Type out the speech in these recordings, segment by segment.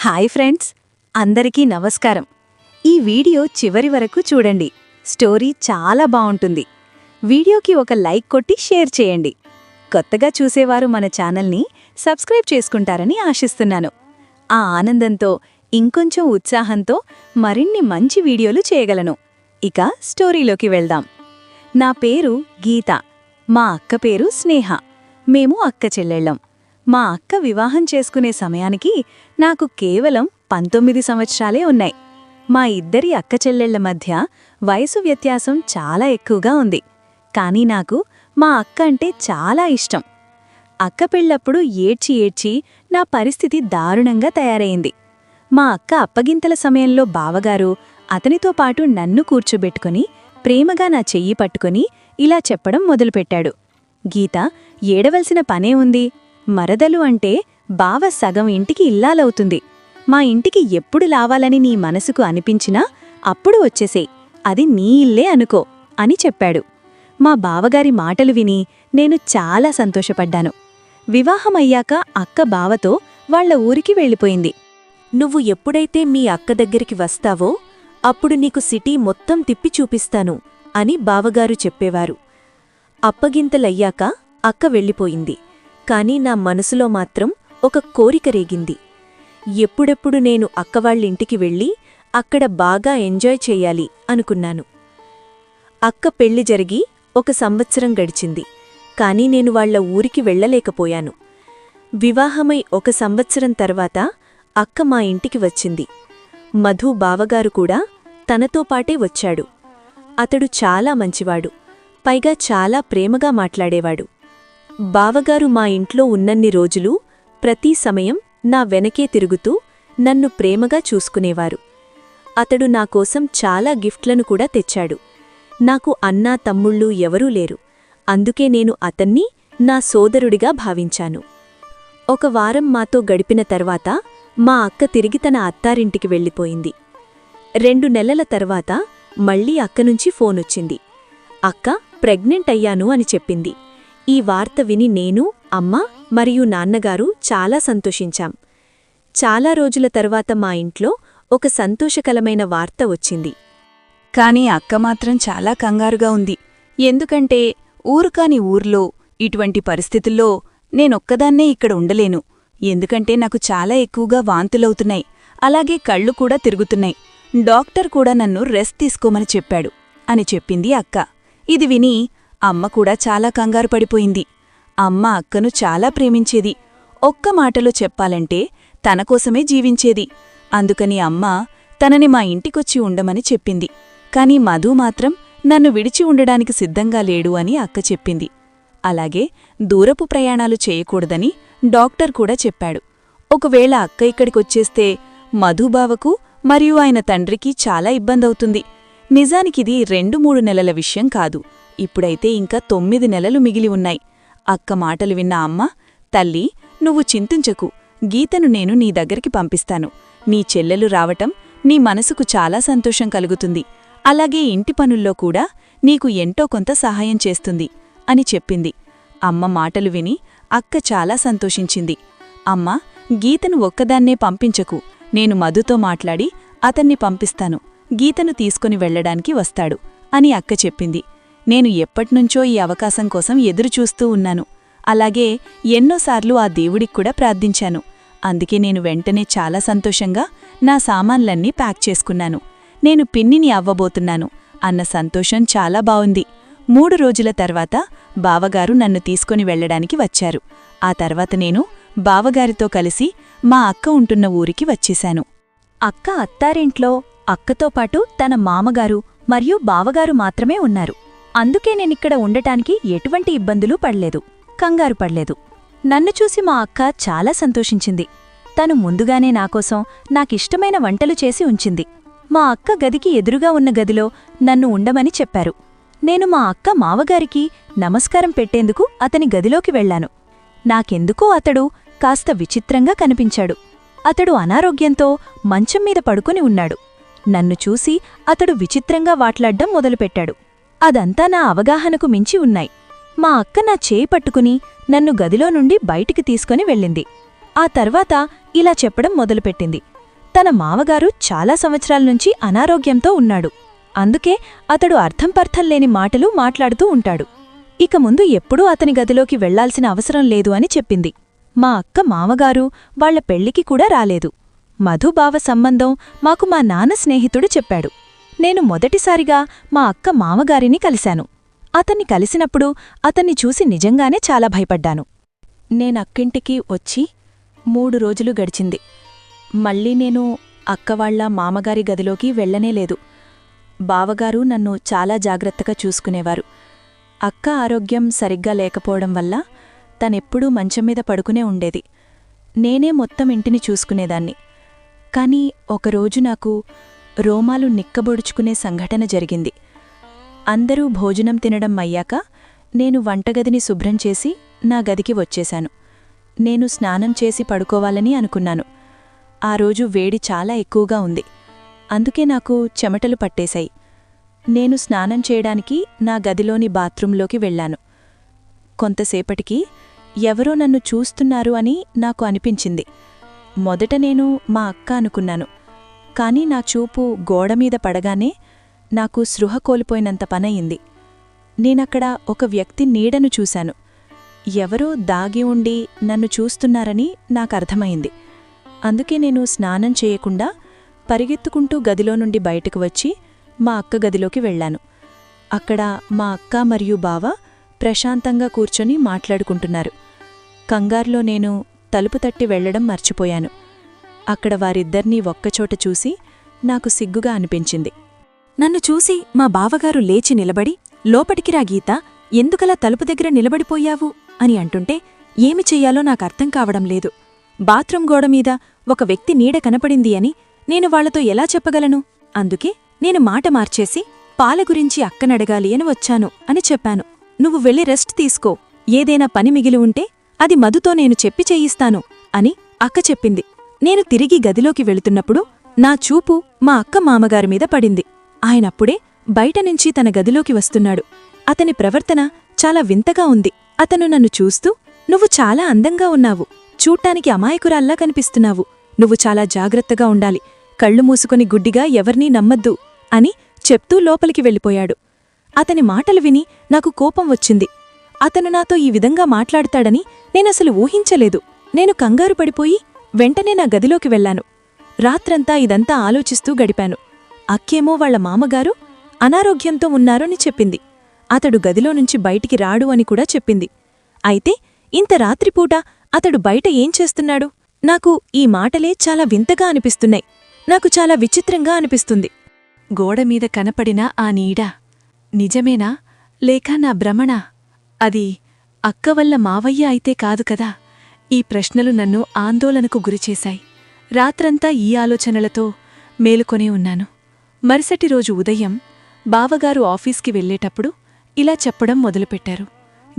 Hi friends, అందరికీ నమస్కారం. ఈ వీడియో చివరి వరకు చూడండి. స్టోరీ చాలా బావుంటుంది. వీడియోకి ఒక లైక్ కొట్టి షేర్ చేయండి. కొత్తగా చూసేవారు మన ఛానల్ని సబ్స్క్రైబ్ చేసుకుంటారని ఆశిస్తున్నాను. ఆ ఆనందంతో ఇంకొంచెం ఉత్సాహంతో మరిన్ని మంచి వీడియోలు చేయగలను. ఇక స్టోరీలోకి వెళ్దాం. నా పేరు గీత. మా అక్క పేరు స్నేహ. మేము అక్క చెల్లెళ్ళం. మా అక్క వివాహం చేసుకునే సమయానికి నాకు కేవలం 19 సంవత్సరాలే ఉన్నాయి. మా ఇద్దరి అక్క చెల్లెళ్ల మధ్య వయసు వ్యత్యాసం చాలా ఎక్కువగా ఉంది. కానీ నాకు మా అక్క అంటే చాలా ఇష్టం. అక్క పెళ్ళప్పుడు ఏడ్చి ఏడ్చి నా పరిస్థితి దారుణంగా తయారైంది. మా అక్క అప్పగింతల సమయంలో బావగారు అతనితో పాటు నన్ను కూర్చోబెట్టుకుని ప్రేమగా నా చెయ్యి పట్టుకుని ఇలా చెప్పడం మొదలుపెట్టాడు. గీత, ఏడవలసిన పనే ఉంది. మరదలు అంటే బావ సగం ఇంటికి ఇల్లాలవుతుంది. మా ఇంటికి ఎప్పుడు లావాలని నీ మనసుకు అనిపించినా అప్పుడు వచ్చేసేయ్, అది నీ ఇల్లే అనుకో అని చెప్పాడు. మా బావగారి మాటలు విని నేను చాలా సంతోషపడ్డాను. వివాహమయ్యాక అక్క బావతో వాళ్ల ఊరికి వెళ్ళిపోయింది. నువ్వు ఎప్పుడైతే మీ అక్క దగ్గరికి వస్తావో అప్పుడు నీకు సిటీ మొత్తం తిప్పి చూపిస్తాను అని బావగారు చెప్పేవారు. అప్పగింతలయ్యాక అక్క వెళ్ళిపోయింది. కాని నా మనసులో మాత్రం ఒక కోరిక రేగింది. ఎప్పుడెప్పుడు నేను అక్కవాళ్ళింటికి వెళ్ళి అక్కడ బాగా ఎంజాయ్ చెయ్యాలి అనుకున్నాను. అక్క పెళ్లి జరిగి 1 సంవత్సరం గడిచింది. కాని నేను వాళ్ల ఊరికి వెళ్లలేకపోయాను. వివాహమై 1 సంవత్సరం తర్వాత అక్క మా ఇంటికి వచ్చింది. మధు బావగారు కూడా తనతో పాటే వచ్చాడు. అతడు చాలా మంచివాడు. పైగా చాలా ప్రేమగా మాట్లాడేవాడు. బావగారు మా ఇంట్లో ఉన్నన్ని రోజులు ప్రతి సమయం నా వెనకే తిరుగుతూ నన్ను ప్రేమగా చూసుకునేవారు. అతడు నాకోసం చాలా గిఫ్ట్లను కూడా తెచ్చాడు. నాకు అన్నా తమ్ముళ్ళు ఎవరూ లేరు. అందుకే నేను అతన్ని నా సోదరుడిగా భావించాను. 1 వారం మాతో గడిపిన తర్వాత మా అక్క తిరిగి తన అత్తారింటికి వెళ్ళిపోయింది. 2 నెలల తర్వాత మళ్లీ అక్కనుంచి ఫోనొచ్చింది. అక్క ప్రెగ్నెంట్ అయ్యాను అని చెప్పింది. ఈ వార్త విని నేను, అమ్మ మరియు నాన్నగారు చాలా సంతోషించాం. చాలా రోజుల తర్వాత మా ఇంట్లో ఒక సంతోషకరమైన వార్త వచ్చింది. కాని అక్క మాత్రం చాలా కంగారుగా ఉంది. ఎందుకంటే ఊరుకాని ఊర్లో ఇటువంటి పరిస్థితుల్లో నేనొక్కదాన్నే ఇక్కడ ఉండలేను. ఎందుకంటే నాకు చాలా ఎక్కువగా వాంతులవుతున్నాయి. అలాగే కళ్ళు కూడా తిరుగుతున్నాయి. డాక్టర్ కూడా నన్ను రెస్ట్ తీసుకోమని చెప్పాడు అని చెప్పింది అక్క. ఇది విని అమ్మ కూడా చాలా కంగారు పడిపోయింది. అమ్మ అక్కను చాలా ప్రేమించేది. ఒక్క మాటలో చెప్పాలంటే తనకోసమే జీవించేది. అందుకని అమ్మ తనని మా ఇంటికొచ్చి ఉండమని చెప్పింది. కాని మధు మాత్రం నన్ను విడిచి ఉండడానికి సిద్ధంగా లేడు అని అక్క చెప్పింది. అలాగే దూరపు ప్రయాణాలు చేయకూడదని డాక్టర్ కూడా చెప్పాడు. ఒకవేళ అక్క ఇక్కడికొచ్చేస్తే మధుబావకు మరియు ఆయన తండ్రికి చాలా ఇబ్బందవుతుంది. నిజానికిది 2-3 నెలల విషయం కాదు. ఇప్పుడైతే ఇంకా 9 నెలలు మిగిలి ఉన్నాయి. అక్క మాటలు విన్న అమ్మ, తల్లి, నువ్వు చింతించకు, గీతను నేను నీ దగ్గరికి పంపిస్తాను. నీ చెల్లెలు రావటం నీ మనసుకు చాలా సంతోషం కలుగుతుంది. అలాగే ఇంటి పనుల్లో కూడా నీకు ఎంతో కొంత సహాయం చేస్తుంది అని చెప్పింది. అమ్మ మాటలు విని అక్క చాలా సంతోషించింది. అమ్మ, గీతను ఒక్కదాన్నే పంపించకు, నేను మధుతో మాట్లాడి అతన్ని పంపిస్తాను. గీతను తీసుకుని వెళ్లడానికి వస్తాడు అని అక్క చెప్పింది. నేను ఎప్పట్నుంచో ఈ అవకాశం కోసం ఎదురుచూస్తూ ఉన్నాను. అలాగే ఎన్నోసార్లు ఆ దేవుడిక్కూడా ప్రార్థించాను. అందుకే నేను వెంటనే చాలా సంతోషంగా నా సామాన్లన్నీ ప్యాక్ చేసుకున్నాను. నేను పిన్నిని అవ్వబోతున్నాను అన్న సంతోషం చాలా బావుంది. 3 రోజుల తర్వాత బావగారు నన్ను తీసుకుని వెళ్లడానికి వచ్చారు. ఆ తర్వాత నేను బావగారితో కలిసి మా అక్క ఉంటున్న ఊరికి వచ్చేశాను. అక్క అత్తారింట్లో అక్కతో పాటు తన మామగారు మరియు బావగారు మాత్రమే ఉన్నారు. అందుకే నేనిక్కడ ఉండటానికి ఎటువంటి ఇబ్బందులు పడలేదు, కంగారు పడలేదు. నన్ను చూసి మా అక్క చాలా సంతోషించింది. తను ముందుగానే నాకోసం నాకిష్టమైన వంటలు చేసి ఉంచింది. మా అక్క గదికి ఎదురుగా ఉన్న గదిలో నన్ను ఉండమని చెప్పారు. నేను మా అక్క మావగారికి నమస్కారం పెట్టేందుకు అతని గదిలోకి వెళ్లాను. నాకెందుకో అతడు కాస్త విచిత్రంగా కనిపించాడు. అతడు అనారోగ్యంతో మంచం మీద పడుకుని ఉన్నాడు. నన్ను చూసి అతడు విచిత్రంగా వాట్లాడ్డం మొదలుపెట్టాడు. అదంతా నా అవగాహనకు మించి ఉన్నాయి. మా అక్క నా చేయి పట్టుకుని నన్ను గదిలో నుండి బయటికి తీసుకుని వెళ్ళింది. ఆ తర్వాత ఇలా చెప్పడం మొదలుపెట్టింది. తన మావగారు చాలా సంవత్సరాల నుంచి అనారోగ్యంతో ఉన్నాడు. అందుకే అతడు అర్థంపర్థం లేని మాటలు మాట్లాడుతూ ఉంటాడు. ఇక ముందు ఎప్పుడూ అతని గదిలోకి వెళ్లాల్సిన అవసరం లేదు అని చెప్పింది. మా అక్క మావగారు వాళ్ల పెళ్లికి కూడా రాలేదు. మధుబావ సంబంధం మాకు మా నాన్న స్నేహితుడు చెప్పాడు. నేను మొదటిసారిగా మా అక్క మావగారిని కలిశాను. అతన్ని కలిసినప్పుడు అతన్ని చూసి నిజంగానే చాలా భయపడ్డాను. నేనక్కింటికి వచ్చి 3 రోజులు గడిచింది. మళ్ళీ నేను అక్కవాళ్ల మామగారి గదిలోకి వెళ్లనేలేదు. బావగారు నన్ను చాలా జాగ్రత్తగా చూసుకునేవారు. అక్క ఆరోగ్యం సరిగ్గా లేకపోవడం వల్ల తనెప్పుడూ మంచంమీద పడుకునే ఉండేది. నేనే మొత్తం ఇంటిని చూసుకునేదాన్ని. కాని ఒకరోజు నాకు రోమాలు నిక్కబొడుచుకునే సంఘటన జరిగింది. అందరూ భోజనం తినడం అయ్యాక నేను వంటగదిని శుభ్రం చేసి నా గదికి వచ్చేశాను. నేను స్నానం చేసి పడుకోవాలని అనుకున్నాను. ఆ రోజు వేడి చాలా ఎక్కువగా ఉంది. అందుకే నాకు చెమటలు పట్టేశాయి. నేను స్నానం చేయడానికి నా గదిలోని బాత్రూంలోకి వెళ్లాను. కొంతసేపటికి ఎవరో నన్ను చూస్తున్నారు అని నాకు అనిపించింది. మొదట నేను మా అక్క అనుకున్నాను. కాని నా చూపు గోడమీద పడగానే నాకు స్పృహ కోల్పోయినంత పనయింది. నేనక్కడ ఒక వ్యక్తి నీడను చూశాను. ఎవరో దాగి ఉండి నన్ను చూస్తున్నారని నాకర్థమైంది. అందుకే నేను స్నానం చేయకుండా పరిగెత్తుకుంటూ గదిలో నుండి బయటకు వచ్చి మా అక్క గదిలోకి వెళ్లాను. అక్కడ మా అక్క మరియు బావ ప్రశాంతంగా కూర్చొని మాట్లాడుకుంటున్నారు. కంగారులో నేను తలుపు తట్టి వెళ్లడం మర్చిపోయాను. అక్కడ వారిద్దర్నీ ఒక్కచోట చూసి నాకు సిగ్గుగా అనిపించింది. నన్ను చూసి మా బావగారు లేచి నిలబడి, "లోపటికిరా గీతా, ఎందుకలా తలుపు దగ్గర నిలబడిపోయావు?" అని అంటుంటే ఏమి చెయ్యాలో నాకర్థం కావడం లేదు. బాత్రూం గోడమీద ఒక వ్యక్తి నీడ కనపడింది అని నేను వాళ్లతో ఎలా చెప్పగలను? అందుకే నేను మాట మార్చేసి పాల గురించి అక్కనడగాలి అని వచ్చాను అని చెప్పాను. "నువ్వు వెళ్ళి రెస్ట్ తీసుకో. ఏదైనా పని మిగిలి ఉంటే అది మధుతో నేను చెప్పి చేయిస్తాను" అని అక్క చెప్పింది. నేను తిరిగి గదిలోకి వెళుతున్నప్పుడు నా చూపు మా అక్క మామగారి మీద పడింది. ఆయనప్పుడే బయటనుంచి తన గదిలోకి వస్తున్నాడు. అతని ప్రవర్తన చాలా వింతగా ఉంది. అతను నన్ను చూస్తూ, "నువ్వు చాలా అందంగా ఉన్నావు. చూడ్డానికి అమాయకురాల్లా కనిపిస్తున్నావు. నువ్వు చాలా జాగ్రత్తగా ఉండాలి. కళ్ళు మూసుకొని గుడ్డిగా ఎవర్నీ నమ్మద్దు" అని చెప్తూ లోపలికి వెళ్ళిపోయాడు. అతని మాటలు విని నాకు కోపం వచ్చింది. అతను నాతో ఈ విధంగా మాట్లాడతాడని నేనసలు ఊహించలేదు. నేను కంగారు పడిపోయి వెంటనే నా గదిలోకి వెళ్లాను. రాత్రంతా ఇదంతా ఆలోచిస్తూ గడిపాను. అక్కేమో వాళ్ల మామగారు అనారోగ్యంతో ఉన్నారని చెప్పింది. అతడు గదిలోనుంచి బయటికి రాడు అని కూడా చెప్పింది. అయితే ఇంత రాత్రిపూట అతడు బయట ఏం చేస్తున్నాడు? నాకు ఈ మాటలే చాలా వింతగా అనిపిస్తున్నాయి. నాకు చాలా విచిత్రంగా అనిపిస్తుంది. గోడమీద కనపడిన ఆ నీడ నిజమేనా, లేక నా భ్రమణా? అది అక్కవల్ల మావయ్య అయితే కాదు కదా? ఈ ప్రశ్నలు నన్ను ఆందోళనకు గురిచేశాయి. రాత్రంతా ఈ ఆలోచనలతో మేలుకొనే ఉన్నాను. మరుసటి రోజు ఉదయం బావగారు ఆఫీస్కి వెళ్లేటప్పుడు ఇలా చెప్పడం మొదలుపెట్టారు.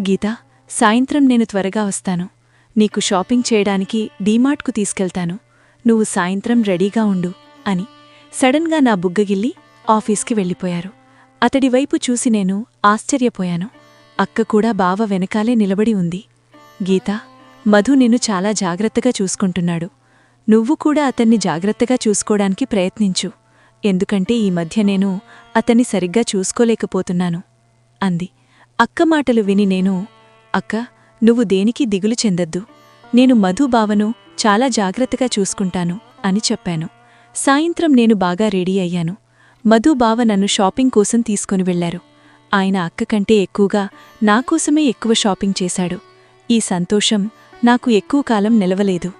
"గీతా, సాయంత్రం నేను త్వరగా వస్తాను. నీకు షాపింగ్ చేయడానికి డీమార్ట్కు తీసుకెళ్తాను. నువ్వు సాయంత్రం రెడీగా ఉండు" అని సడన్గా నా బుగ్గగిల్లి ఆఫీస్కి వెళ్ళిపోయారు. అతడివైపు చూసి నేను ఆశ్చర్యపోయాను. అక్క కూడా బావ వెనకాలే నిలబడి ఉంది. "గీతా, మధు నిన్ను చాలా జాగ్రత్తగా చూసుకుంటున్నాడు. నువ్వు కూడా అతన్ని జాగ్రత్తగా చూసుకోడానికి ప్రయత్నించు. ఎందుకంటే ఈ మధ్య నేను అతన్ని సరిగ్గా చూసుకోలేకపోతున్నాను" అంది. అక్క మాటలు విని నేను, "అక్క, నువ్వు దేనికి దిగులు చెందొద్దు. నేను మధు బావను చాలా జాగ్రత్తగా చూసుకుంటాను" అని చెప్పాను. సాయంత్రం నేను బాగా రెడీ అయ్యాను. మధు బావ నన్ను షాపింగ్ కోసం తీసుకుని వెళ్లారు. ఆయన అక్క కంటే ఎక్కువగా నాకోసమే ఎక్కువ షాపింగ్ చేశాడు. ఈ సంతోషం నాకు ఎక్కువ కాలం నిలవలేదు.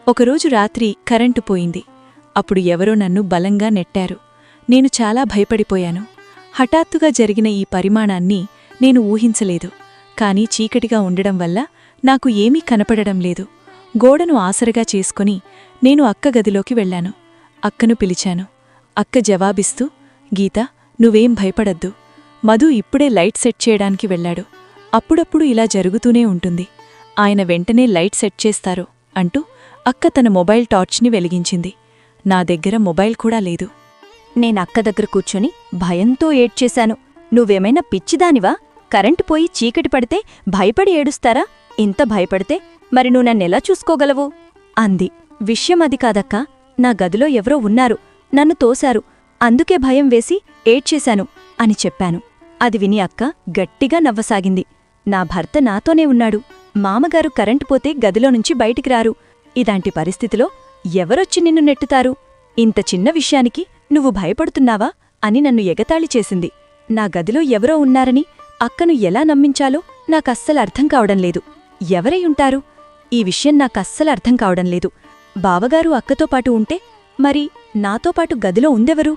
ఒకరోజు రాత్రి కరెంటు పోయింది. అప్పుడు ఎవరో నన్ను బలంగా నెట్టారు. నేను చాలా భయపడిపోయాను. హఠాత్తుగా జరిగిన ఈ పరిమాణాన్ని నేను ఊహించలేదు. కాని చీకటిగా ఉండడం వల్ల నాకు ఏమీ కనపడడం లేదు. గోడను ఆసరగా చేసుకుని నేను అక్క గదిలోకి వెళ్లాను. అక్కను పిలిచాను. అక్క జవాబిస్తూ, "గీతా, నువ్వేం భయపడద్దు. మధు ఇప్పుడే లైట్ సెట్ చేయడానికి వెళ్లాడు. అప్పుడప్పుడు ఇలా జరుగుతూనే ఉంటుంది. ఆయన వెంటనే లైట్ సెట్ చేస్తారు" అంటూ అక్క తన మొబైల్ టార్చ్ని వెలిగించింది. నా దగ్గర మొబైల్ కూడా లేదు. నేనక్క దగ్గర కూర్చొని భయంతో ఏడ్చేశాను. "నువ్వేమైనా పిచ్చిదానివా? కరెంటు పోయి చీకటి పడితే భయపడి ఏడుస్తారా? ఇంత భయపడితే మరి నువ్వు నన్నెలా చూసుకోగలవు?" అంది. "విషయం అది కాదక్కా. నా గదిలో ఎవరో ఉన్నారు, నన్ను తోశారు, అందుకే భయం వేసి ఏడ్చేశాను అని చెప్పాను. అది విని అక్క గట్టిగా నవ్వసాగింది. నా భర్త నాతోనే ఉన్నాడు, మామగారు కరెంటు పోతే గదిలో నుంచి బయటికి రారు, ఇలాంటి పరిస్థితిలో ఎవరొచ్చి నిన్ను నెట్టుతారు? ఇంత చిన్న విషయానికి నువ్వు భయపడుతున్నావా అని నన్ను ఎగతాళి చేసింది. నా గదిలో ఎవరో ఉన్నారని అక్కను ఎలా నమ్మించాలో నాకస్సలు అర్థం కావడంలేదు. ఎవరై ఉంటారు? ఈ విషయం నాకస్సలు అర్థం కావడంలేదు. బావగారు అక్కతో పాటు ఉంటే మరి నాతో పాటు గదిలో ఉందెవరు?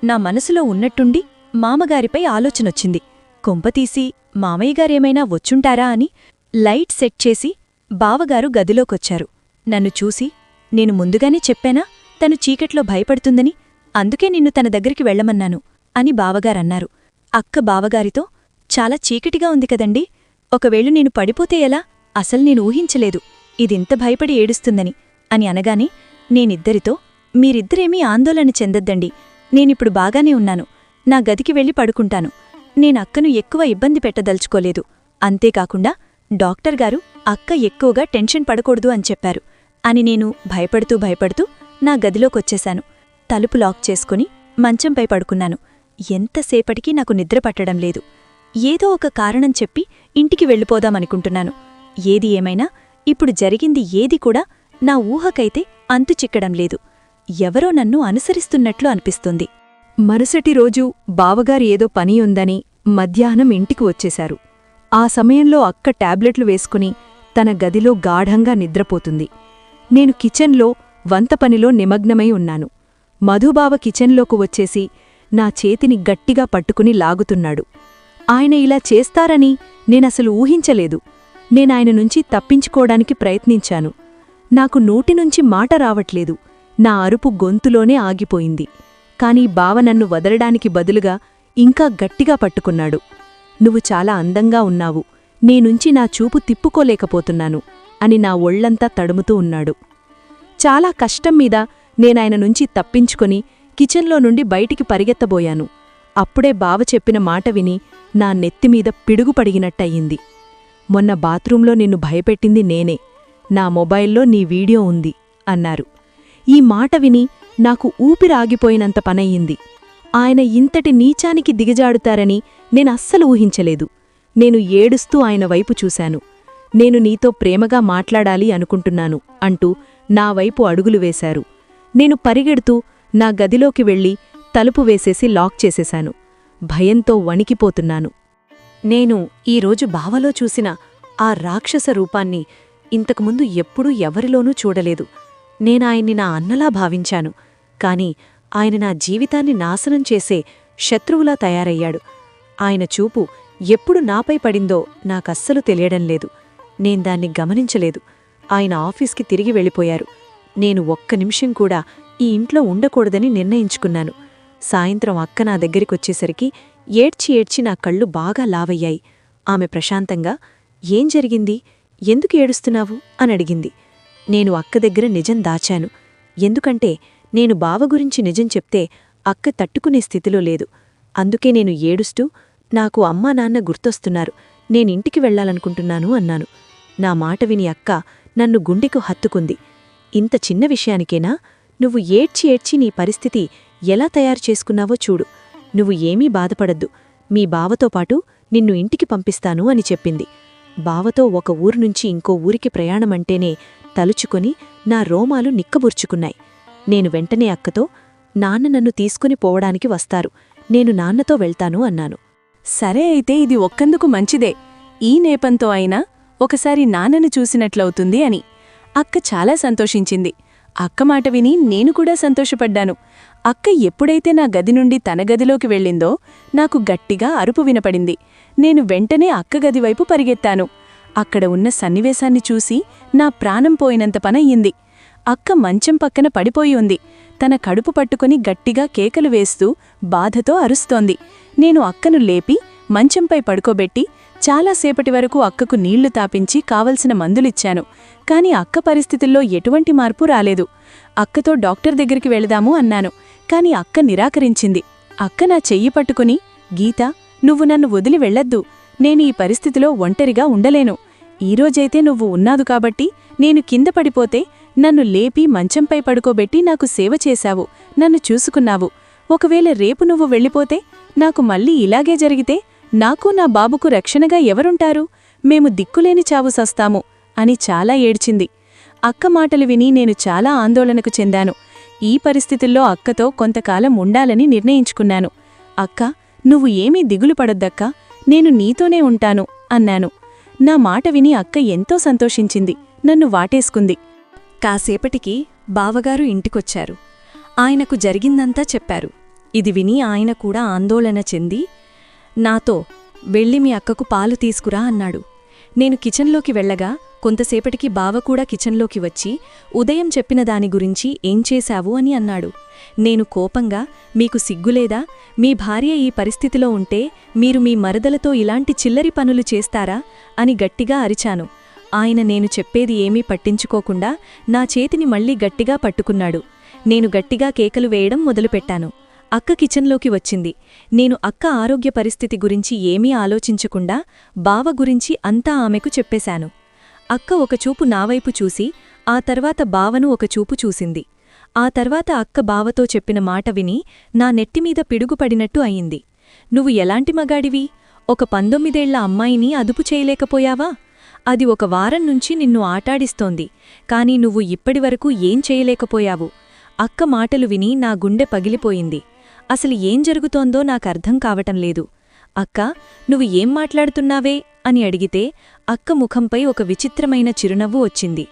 నా మనసులో ఉన్నట్టుండి మామగారిపై ఆలోచనొచ్చింది. కొంపతీసి మామయ్యగారేమైనా వచ్చుంటారా అని లైట్ సెట్ చేసి బావగారు గదిలోకొచ్చారు. నన్ను చూసి, నేను ముందుగానే చెప్పానా తను చీకట్లో భయపడుతుందని, అందుకే నిన్ను తన దగ్గరికి వెళ్లమన్నాను అని బావగారన్నారు. అక్క బావగారితో, చాలా చీకటిగా ఉంది కదండి, ఒకవేళ నేను పడిపోతే ఎలా? అసలు నేను ఊహించలేదు ఇదింత భయపడి ఏడుస్తుందని అని అనగానే నేనిద్దరితో, మీరిద్దరేమీ ఆందోళన చెందొద్దండి, నేనిప్పుడు బాగానే ఉన్నాను, నా గదికి వెళ్ళి పడుకుంటాను, నేనక్కను ఎక్కువ ఇబ్బంది పెట్టదలుచుకోలేదు, అంతేకాకుండా డాక్టర్ గారు అక్క ఎక్కువగా టెన్షన్ పడకూడదు అని చెప్పారు అని నేను భయపడుతూ నా గదిలోకొచ్చేశాను. తలుపు లాక్ చేసుకుని మంచంపై పడుకున్నాను. ఎంతసేపటికి నాకు నిద్ర పట్టడం లేదు. ఏదో ఒక కారణం చెప్పి ఇంటికి వెళ్ళిపోదామనుకుంటున్నాను. ఏది ఏమైనా ఇప్పుడు జరిగింది ఏది కూడా నా ఊహకైతే అంతు చిక్కడం లేదు. ఎవరో నన్ను అనుసరిస్తున్నట్లు అనిపిస్తుంది. మరుసటి రోజు బావగారు ఏదో పని ఉందని మధ్యాహ్నం ఇంటికి వచ్చేశారు. ఆ సమయంలో అక్క టాబ్లెట్లు వేసుకుని తన గదిలో గాఢంగా నిద్రపోతుంది. నేను కిచెన్లో వంటపనిలో నిమగ్నమై ఉన్నాను. మధుబావ కిచెన్లోకి వచ్చేసి నా చేతిని గట్టిగా పట్టుకుని లాగుతున్నాడు. ఆయన ఇలా చేస్తారని నేనసలు ఊహించలేదు. నేనాయన నుంచి తప్పించుకోవడానికి ప్రయత్నించాను. నాకు నోటినుంచి మాట రావట్లేదు. నా అరుపు గొంతులోనే ఆగిపోయింది. కాని బావ నన్ను వదలడానికి బదులుగా ఇంకా గట్టిగా పట్టుకున్నాడు. నువ్వు చాలా అందంగా ఉన్నావు, నేనుంచి నా చూపు తిప్పుకోలేకపోతున్నాను అని నా ఒళ్లంతా తడుముతూ ఉన్నాడు. చాలా కష్టం మీద నేనాయన నుంచి తప్పించుకొని కిచెన్లో నుండి బయటికి పరిగెత్తబోయాను. అప్పుడే బావ చెప్పిన మాట విని నా నెత్తిమీద పిడుగుపడిగినట్టయింది. మొన్న బాత్రూంలో నిన్ను భయపెట్టింది నేనే, నా మొబైల్లో నీ వీడియో ఉంది అన్నారు. ఈ మాట విని నాకు ఊపిరాగిపోయినంత పనయ్యింది. ఆయన ఇంతటి నీచానికి దిగజాడుతారని నేనస్సలు ఊహించలేదు. నేను ఏడుస్తూ ఆయన వైపు చూశాను. నేను నీతో ప్రేమగా మాట్లాడాలి అనుకుంటున్నాను అంటూ నా వైపు అడుగులు వేశారు. నేను పరిగెడుతూ నా గదిలోకి వెళ్ళి తలుపు వేసేసి లాక్ చేసేశాను. భయంతో వణికిపోతున్నాను. నేను ఈరోజు బావలో చూసిన ఆ రాక్షస రూపాన్ని ఇంతకుముందు ఎప్పుడూ ఎవరిలోనూ చూడలేదు. నేనాయన్ని నా అన్నలా భావించాను. కాని ఆయన నా జీవితాన్ని నాశనం చేసే శత్రువులా తయారయ్యాడు. ఆయన చూపు ఎప్పుడు నాపై పడిందో నాకస్సలు తెలియడంలేదు. నేందాన్ని గమనించలేదు. ఆయన ఆఫీస్కి తిరిగి వెళ్ళిపోయారు. నేను ఒక్క నిమిషం కూడా ఈ ఇంట్లో ఉండకూడదని నిర్ణయించుకున్నాను. సాయంత్రం అక్క నా దగ్గరికొచ్చేసరికి ఏడ్చి నా కళ్ళు బాగా లావయ్యాయి. ఆమె ప్రశాంతంగా, ఏం జరిగింది, ఎందుకు ఏడుస్తున్నావు అని అడిగింది. నేను అక్క దగ్గర నిజం దాచాను. ఎందుకంటే నేను బావ గురించి నిజం చెప్తే అక్క తట్టుకునే స్థితిలో లేదు. అందుకే నేను ఏడుస్తూ, నాకు అమ్మా నాన్న గుర్తొస్తున్నారు, నేనింటికి వెళ్లాలనుకుంటున్నాను అన్నాను. నా మాట విని అక్క నన్ను గుండెకు హత్తుకుంది. ఇంత చిన్న విషయానికేనా నువ్వు ఏడ్చి నీ పరిస్థితి ఎలా తయారు చేసుకున్నావో చూడు. నువ్వు ఏమీ బాధపడద్దు, మీ బావతో పాటు నిన్ను ఇంటికి పంపిస్తాను అని చెప్పింది. బావతో ఒక ఊరు నుంచి ఇంకో ఊరికి ప్రయాణమంటేనే తలుచుకొని నా రోమాలు నిక్కబుర్చుకున్నాయి. నేను వెంటనే అక్కతో, నాన్న నన్ను తీసుకుని పోవడానికి వస్తారు, నేను నాన్నతో వెళ్తాను అన్నాను. సరే, అయితే ఇది ఒక్కందుకు మంచిదే, ఈ నేపంతో అయినా ఒకసారి నాన్నను చూసినట్లవుతుంది అని. అక్క చాలా సంతోషించింది. అక్క మాట విని నేను కూడా సంతోషపడ్డాను. అక్క ఎప్పుడైతే నా గది నుండి తన గదిలోకి వెళ్ళిందో నాకు గట్టిగా అరుపు వినపడింది. నేను వెంటనే అక్క గదివైపు పరిగెత్తాను. అక్కడ ఉన్న సన్నివేశాన్ని చూసి నా ప్రాణం పోయినంత పనయ్యింది. అక్క మంచం పక్కన పడిపోయి ఉంది. తన కడుపు పట్టుకుని గట్టిగా కేకలు వేస్తూ బాధతో అరుస్తోంది. నేను అక్కను లేపి మంచంపై పడుకోబెట్టి చాలాసేపటి వరకు అక్కకు నీళ్లు తాపించి కావలసిన మందులిచ్చాను. కాని అక్క పరిస్థితుల్లో ఎటువంటి మార్పు రాలేదు. అక్కతో డాక్టర్ దగ్గరికి వెళదాము అన్నాను. కాని అక్క నిరాకరించింది. అక్క నా చెయ్యి పట్టుకుని, గీతా, నువ్వు నన్ను వదిలి వెళ్ళొద్దు, నేను ఈ పరిస్థితిలో ఒంటరిగా ఉండలేను. ఈరోజైతే నువ్వు ఉన్నాదు కాబట్టి నేను కింద పడిపోతే నన్ను లేపి మంచంపై పడుకోబెట్టి నాకు సేవ చేశావు, నన్ను చూసుకున్నావు. ఒకవేళ రేపు నువ్వు వెళ్ళిపోతే, నాకు మళ్ళీ ఇలాగే జరిగితే నాకు నా బాబుకు రక్షణగా ఎవరుంటారు? మేము దిక్కులేని చావు సస్తాము అని చాలా ఏడ్చింది. అక్క మాటలు విని నేను చాలా ఆందోళనకు చెందాను. ఈ పరిస్థితుల్లో అక్కతో కొంతకాలం ఉండాలని నిర్ణయించుకున్నాను. అక్క, నువ్వు ఏమీ దిగులు పడొద్దక్కా, నేను నీతోనే ఉంటాను అన్నాను. నా మాట విని అక్క ఎంతో సంతోషించింది, నన్ను వాటేసుకుంది. కాసేపటికి బావగారు ఇంటికొచ్చారు. ఆయనకు జరిగిందంతా చెప్పారు. ఇది విని ఆయన కూడా ఆందోళన చెంది, నాతో వెళ్ళి మీ అక్కకు పాలు తీసుకురా అన్నాడు. నేను కిచెన్లోకి వెళ్ళగా కొంతసేపటికి బావ కూడా కిచెన్లోకి వచ్చి ఉదయం చెప్పిన దాని గురించి ఏం చేశావు అని అన్నాడు. నేను కోపంగా, మీకు సిగ్గులేదా? మీ భార్య ఈ పరిస్థితిలో ఉంటే మీరు మీ మరదలతో ఇలాంటి చిల్లరి పనులు చేస్తారా అని గట్టిగా అరిచాను. ఆయన నేను చెప్పేది ఏమీ పట్టించుకోకుండా నా చేతిని మళ్లీ గట్టిగా పట్టుకున్నాడు. నేను గట్టిగా కేకలు వేయడం మొదలుపెట్టాను. అక్క కిచెన్లోకి వచ్చింది. నేను అక్క ఆరోగ్య పరిస్థితి గురించి ఏమీ ఆలోచించకుండా బావ గురించి అంతా ఆమెకు చెప్పేశాను. అక్క ఒకచూపు నావైపు చూసి ఆ తర్వాత బావను ఒకచూపు చూసింది. ఆ తర్వాత అక్క బావతో చెప్పిన మాట విని నా నెట్టిమీద పిడుగుపడినట్టు అయింది. నువ్వు ఎలాంటి మగాడివి? ఒక 19ఏళ్ల అమ్మాయిని అదుపు చేయలేకపోయావా? అది ఒక వారం నుంచి నిన్ను ఆటాడిస్తోంది, కాని నువ్వు ఇప్పటివరకు ఏం చేయలేకపోయావు. అక్క మాటలు విని నా గుండె పగిలిపోయింది. అసలు ఏం జరుగుతోందో నాకర్థం కావటంలేదు. అక్కా, నువ్వు ఏం మాట్లాడుతున్నావే అని అడిగితే అక్క ముఖంపై ఒక విచిత్రమైన చిరునవ్వు వచ్చింది.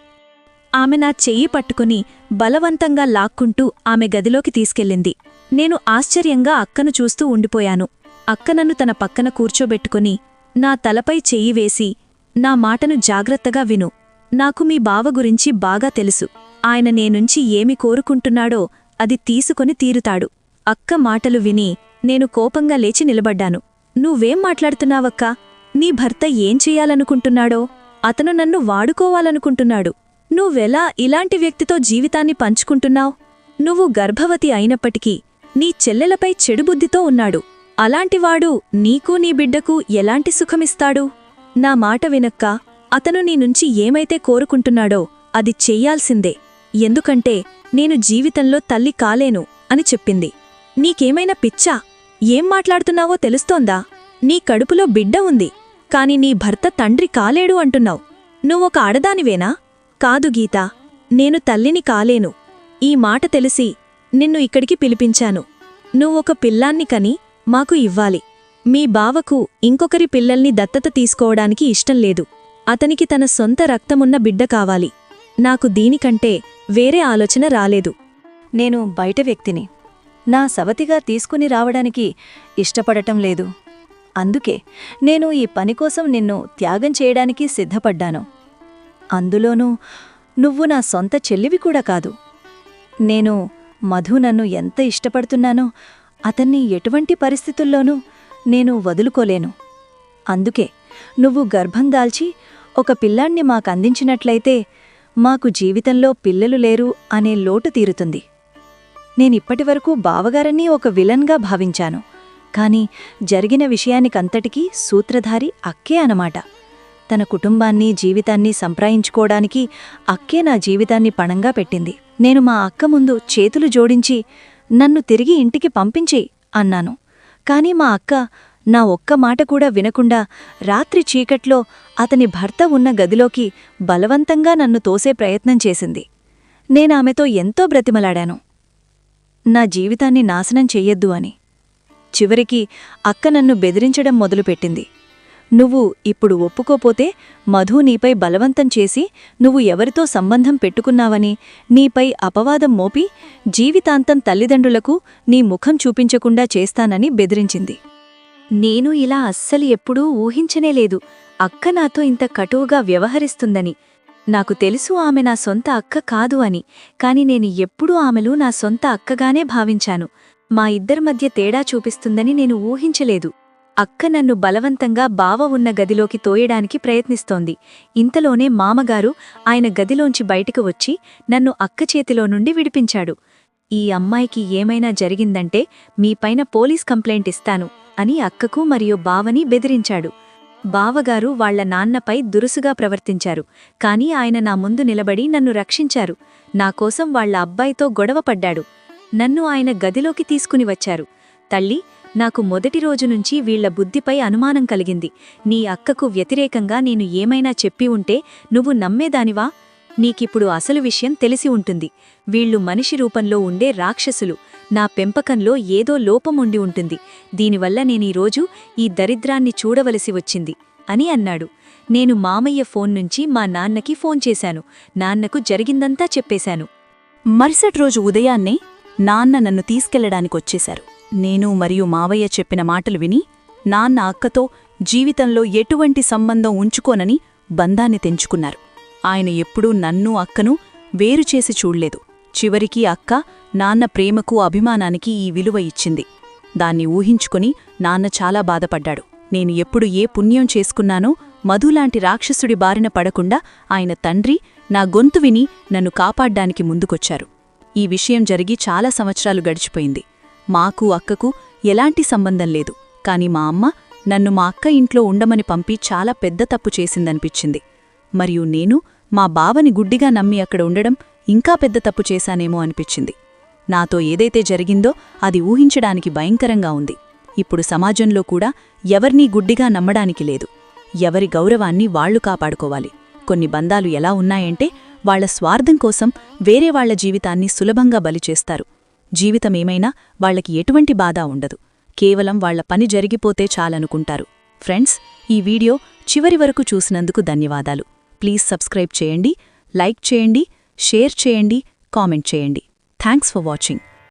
ఆమె నా చెయ్యి పట్టుకుని బలవంతంగా లాక్కుంటూ ఆమె గదిలోకి తీసుకెళ్ళింది. నేను ఆశ్చర్యంగా అక్కను చూస్తూ ఉండిపోయాను. అక్క నన్ను తన పక్కన కూర్చోబెట్టుకుని నా తలపై చెయ్యి వేసి, నా మాటను జాగ్రత్తగా విను. నాకు మీ బావ గురించి బాగా తెలుసు. ఆయన నేనుంచి ఏమి కోరుకుంటున్నాడో అది తీసుకొని తీరుతాడు. అక్క మాటలు విని నేను కోపంగా లేచి నిలబడ్డాను. నువ్వేం మాట్లాడుతున్నావక్కా? నీ భర్త ఏం చెయ్యాలనుకుంటున్నాడో? అతను నన్ను వాడుకోవాలనుకుంటున్నాడు. నువ్వెలా ఇలాంటి వ్యక్తితో జీవితాన్ని పంచుకుంటున్నావ్? నువ్వు గర్భవతి అయినప్పటికీ నీ చెల్లెలపై చెడుబుద్ధితో ఉన్నాడు. అలాంటివాడు నీకూ నీ బిడ్డకు ఎలాంటి సుఖమిస్తాడు? నా మాట వినక్కా, అతను నీ నుంచి ఏమైతే కోరుకుంటున్నాడో అది చెయ్యాల్సిందే. ఎందుకంటే నేను జీవితంలో తల్లి కాలేను అని చెప్పింది. నీకేమైనా పిచ్చా? ఏం మాట్లాడుతున్నావో తెలుస్తోందా? నీ కడుపులో బిడ్డ ఉంది, కాని నీ భర్త తండ్రి కాలేడు అంటున్నావు. నువ్వొక ఆడదానివేనా? కాదు గీతా, నేను తల్లిని కాలేను. ఈ మాట తెలిసి నిన్ను ఇక్కడికి పిలిపించాను. నువ్వొక పిల్లాన్ని కని మాకు ఇవ్వాలి. మీ బావకు ఇంకొకరి పిల్లల్ని దత్తత తీసుకోవడానికి ఇష్టం లేదు. అతనికి తన సొంత రక్తమున్న బిడ్డ కావాలి. నాకు దీనికంటే వేరే ఆలోచన రాలేదు. నేను బయట వ్యక్తిని. నా సవతిగా తీసుకుని రావడానికి ఇష్టపడటం లేదు. అందుకే నేను ఈ పనికోసం నిన్ను త్యాగం చేయడానికి సిద్ధపడ్డాను. అందులోనూ నువ్వు నా సొంత చెల్లివి కూడా కాదు. నేను మధు నన్ను ఎంత ఇష్టపడుతున్నానో అతన్ని ఎటువంటి పరిస్థితుల్లోనూ నేను వదులుకోలేను. అందుకే నువ్వు గర్భం దాల్చి ఒక పిల్లాన్ని మాకందించినట్లయితే మాకు జీవితంలో పిల్లలు లేరు అనే లోటు తీరుతుంది. నేనిప్పటివరకు బావగారని ఒక విలన్గా భావించాను. కాని జరిగిన విషయానికంతటికీ సూత్రధారి అక్కే అనమాట. తన కుటుంబాన్ని జీవితాన్ని సంప్రాయించుకోవడానికి అక్కే నా జీవితాన్ని పణంగా పెట్టింది. నేను మా అక్క ముందు చేతులు జోడించి నన్ను తిరిగి ఇంటికి పంపించేయ్ అన్నాను. కాని మా అక్క నా ఒక్క మాట కూడా వినకుండా రాత్రి చీకట్లో అతని భర్త ఉన్న గదిలోకి బలవంతంగా నన్ను తోసే ప్రయత్నం చేసింది. నేనామెతో ఎంతో బ్రతిమలాడాను, నా జీవితాన్ని నాశనం చెయ్యొద్దు అని. చివరికి అక్క నన్ను బెదిరించడం మొదలుపెట్టింది. నువ్వు ఇప్పుడు ఒప్పుకోపోతే మధు నీపై బలవంతం చేసి నువ్వు ఎవరితో సంబంధం పెట్టుకున్నావని నీపై అపవాదం మోపి జీవితాంతం తల్లిదండ్రులకు నీ ముఖం చూపించకుండా చేస్తానని బెదిరించింది. నేను ఇలా అస్సలు ఎప్పుడూ ఊహించనేలేదు అక్క నాతో ఇంత కటువుగా వ్యవహరిస్తుందని. నాకు తెలుసు ఆమె నా సొంత అక్క కాదు అని, కాని నేను ఎప్పుడూ ఆమెలు నా సొంత అక్కగానే భావించాను. మా ఇద్దరి మధ్య తేడా చూపిస్తుందని నేను ఊహించలేదు. అక్క నన్ను బలవంతంగా బావ ఉన్న గదిలోకి తోయడానికి ప్రయత్నిస్తోంది. ఇంతలోనే మామగారు ఆయన గదిలోంచి బయటికి వచ్చి నన్ను అక్క చేతిలో నుండి విడిపించాడు. ఈ అమ్మాయికి ఏమైనా జరిగిందంటే మీపైన పోలీస్ కంప్లైంట్ ఇస్తాను అని అక్కకు మరియు బావని బెదిరించాడు. బావగారు వాళ్ల నాన్నపై దురుసుగా ప్రవర్తించారు, కాని ఆయన నా ముందు నిలబడి నన్ను రక్షించారు. నాకోసం వాళ్ల అబ్బాయితో గొడవపడ్డాడు. నన్ను ఆయన గదిలోకి తీసుకుని వచ్చారు. తల్లి, నాకు మొదటి రోజు నుంచి వీళ్ల బుద్ధిపై అనుమానం కలిగింది. నీ అక్కకు వ్యతిరేకంగా నేను ఏమైనా చెప్పి ఉంటే నువ్వు నమ్మేదానివా? నీకిప్పుడు అసలు విషయం తెలిసి ఉంటుంది. వీళ్లు మనిషి రూపంలో ఉండే రాక్షసులు. నా పెంపకంలో ఏదో లోపం ఉండి ఉంటుంది. దీనివల్ల నేనీరోజు ఈ దరిద్రాన్ని చూడవలసి వచ్చింది అని అన్నాడు. నేను మామయ్య ఫోన్ నుంచి మా నాన్నకి ఫోన్ చేశాను. నాన్నకు జరిగిందంతా చెప్పేశాను. మరుసటి రోజు ఉదయాన్నే నాన్న నన్ను తీసుకెళ్లడానికొచ్చేశారు. నేను మరియు మావయ్య చెప్పిన మాటలు విని నాన్న అక్కతో జీవితంలో ఎటువంటి సంబంధం ఉంచుకోనని బంధాన్ని తెంచుకున్నారు. ఆయన ఎప్పుడూ నన్ను అక్కను వేరుచేసి చూడ్లేదు. చివరికి అక్క నాన్న ప్రేమకు అభిమానానికి ఈ విలువ ఇచ్చింది. దాన్ని ఊహించుకొని నాన్న చాలా బాధపడ్డాడు. నేను ఎప్పుడు ఏ పుణ్యం చేసుకున్నానో మధులాంటి రాక్షసుడి బారిన పడకుండా ఆయన తండ్రి నా గొంతు విని నన్ను కాపాడ్డానికి ముందుకొచ్చారు. ఈ విషయం జరిగి చాలా సంవత్సరాలు గడిచిపోయింది. మాకు అక్కకు ఎలాంటి సంబంధం లేదు. కాని మా అమ్మ నన్ను మా అక్క ఇంట్లో ఉండమని పంపి చాలా పెద్ద తప్పు చేసిందనిపించింది. మరియు నేను మా బావని గుడ్డిగా నమ్మి అక్కడ ఉండడం ఇంకా పెద్ద తప్పు చేశానేమో అనిపించింది. నాతో ఏదైతే జరిగిందో అది ఊహించడానికి భయంకరంగా ఉంది. ఇప్పుడు సమాజంలో కూడా ఎవర్నీ గుడ్డిగా నమ్మడానికి లేదు. ఎవరి గౌరవాన్ని వాళ్లు కాపాడుకోవాలి. కొన్ని బంధాలు ఎలా ఉన్నాయంటే వాళ్ల స్వార్థం కోసం వేరే వాళ్ల జీవితాన్ని సులభంగా బలిచేస్తారు. జీవితమేమైనా వాళ్లకి ఎటువంటి బాధ ఉండదు. కేవలం వాళ్ల పని జరిగిపోతే చాలనుకుంటారు. ఫ్రెండ్స్, ఈ వీడియో చివరి వరకు చూసినందుకు ధన్యవాదాలు. ప్లీజ్ సబ్స్క్రైబ్ చేయండి, లైక్ చేయండి, షేర్ చేయండి, కామెంట్ చేయండి. Thanks for watching.